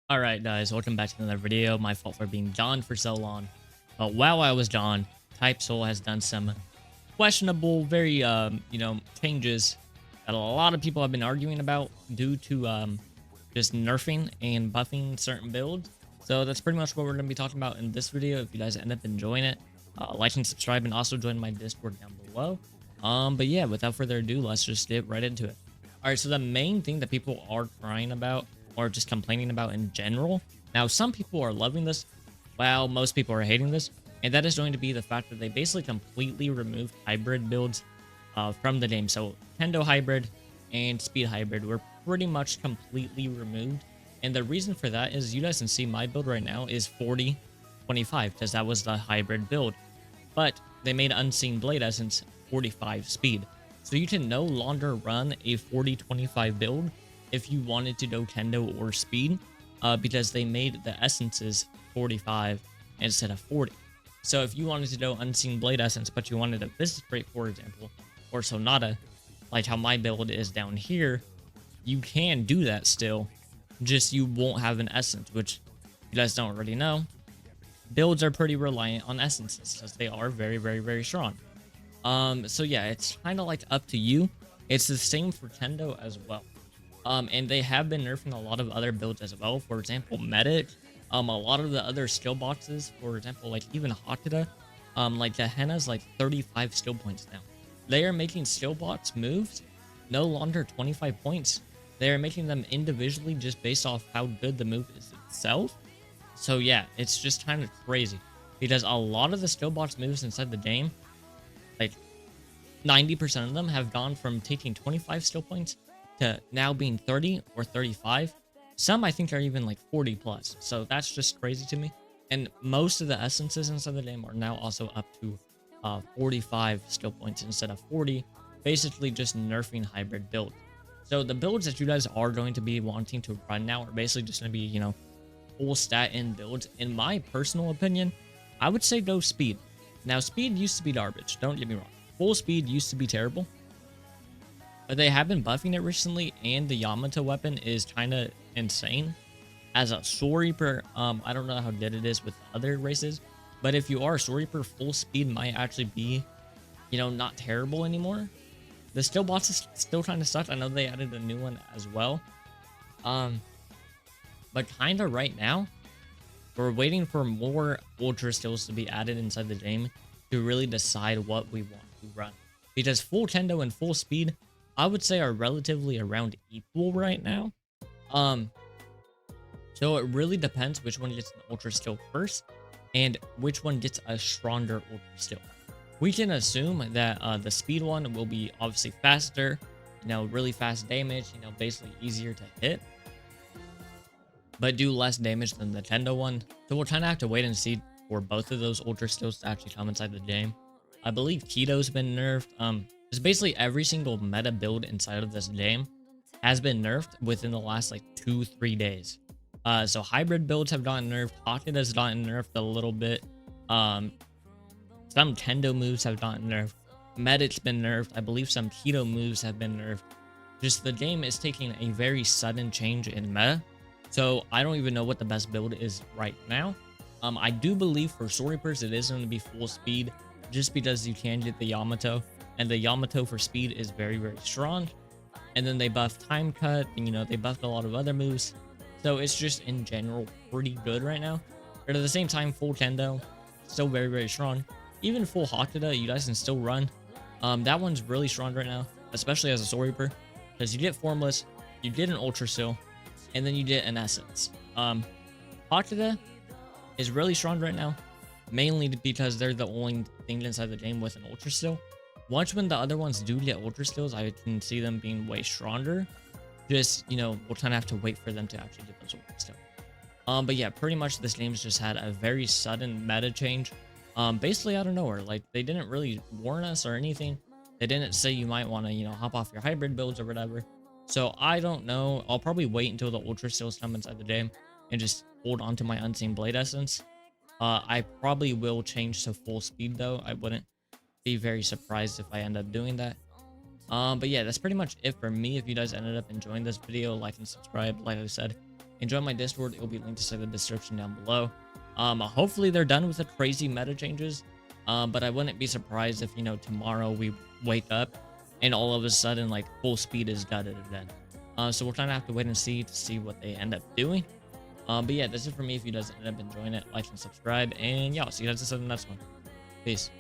Alright guys, welcome back to another video. My fault for being gone for so long. But while I was gone, Type Soul has done some questionable, very, changes that a lot of people have been arguing about due to just nerfing and buffing certain builds. So that's pretty much what we're going to be talking about in this video. If you guys end up enjoying it, like and subscribe, and also join my Discord down below. But yeah, without further ado, let's just get right into it. Alright, so the main thing that people are crying about or just complaining about in general. Now, some people are loving this, while most people are hating this, and that is going to be the fact that they basically completely removed hybrid builds from the game. So, Tendo hybrid and speed hybrid were pretty much completely removed, and the reason for that is you guys can see my build right now is 40-25 because that was the hybrid build, but they made Unseen Blade Essence 45 speed, so you can no longer run a 40-25 build if you wanted to go Tendo or speed, because they made the essences 45 instead of 40. So if you wanted to go Unseen Blade Essence, but you wanted a Business Break, for example, or Sonata, like how my build is down here, you can do that still, just you won't have an essence, which you guys don't already know. Builds are pretty reliant on essences because they are very, very, very strong. So yeah, it's kind of like up to you. It's the same for Tendo as well. And they have been nerfing a lot of other builds as well. For example, Medic, a lot of the other skill boxes, for example, like even Hakuda, like the Henna's like 35 skill points now. They are making skill box moves no longer 25 points. They are making them individually just based off how good the move is itself. So yeah, it's just kind of crazy because a lot of the skill box moves inside the game, like 90% of them have gone from taking 25 skill points to now being 30 or 35. Some I think are even like 40 plus. So that's just crazy to me. And most of the essences inside the game are now also up to 45 skill points instead of 40, basically just nerfing hybrid builds. So the builds that you guys are going to be wanting to run now are basically just going to be, full stat in builds. In my personal opinion, I would say go speed. Now, speed used to be garbage. Don't get me wrong. Full speed used to be terrible. But they have been buffing it recently, and the Yamato weapon is kind of insane. As a Soul Reaper, I don't know how good it is with other races, but if you are a Soul Reaper, full speed might actually be, not terrible anymore. The skill box is still kind of suck. I know they added a new one as well. But kind of right now, we're waiting for more ultra skills to be added inside the game to really decide what we want to run. Because full Tendo and full speed, I would say, are relatively around equal right now. So it really depends which one gets an ultra skill first and which one gets a stronger ultra skill. We can assume that the speed one will be obviously faster, really fast damage, basically easier to hit, but do less damage than the Tendo one. So we'll kind of have to wait and see for both of those ultra skills to actually come inside the game. I believe Keto's been nerfed. Because basically every single meta build inside of this game has been nerfed within the last like 2-3 days. So hybrid builds have gotten nerfed. Pocket has gotten nerfed a little bit. Some Tendo moves have gotten nerfed. Medic's been nerfed. I believe some Keto moves have been nerfed. Just the game is taking a very sudden change in meta. So I don't even know what the best build is right now. I do believe for Soul Reapers it is going to be full speed, just because you can get the Yamato. And the Yamato for speed is very, very strong. And then they buffed Time Cut, and they buffed a lot of other moves. So it's just in general pretty good right now. But at the same time, full Tendo, still very, very strong. Even full Hakuda, you guys can still run. That one's really strong right now, especially as a Soul Reaper. Because you get Formless, you get an Ultra Seal, and then you get an Essence. Hakuda is really strong right now, mainly because they're the only thing inside the game with an Ultra Seal. Once when the other ones do get ultra skills, I can see them being way stronger. Just, we'll kind of have to wait for them to actually get those ultra skills. But yeah, pretty much this game's just had a very sudden meta change. Basically out of nowhere. Like, they didn't really warn us or anything. They didn't say you might want to, hop off your hybrid builds or whatever. So I don't know. I'll probably wait until the ultra skills come inside the game and just hold on to my Unseen Blade Essence. I probably will change to full speed though. I wouldn't be very surprised if I end up doing that. But yeah, that's pretty much it for me. If you guys ended up enjoying this video, like and subscribe. Like I said, Enjoy my Discord. It will be linked to the description down below. Hopefully they're done with the crazy meta changes. But I wouldn't be surprised if, tomorrow we wake up and all of a sudden, like, full speed is gutted again. So we're kind of have to wait and see what they end up doing. But yeah, that's it for me. If you guys end up enjoying it, like and subscribe. And yeah, I'll see you guys in the next one. Peace.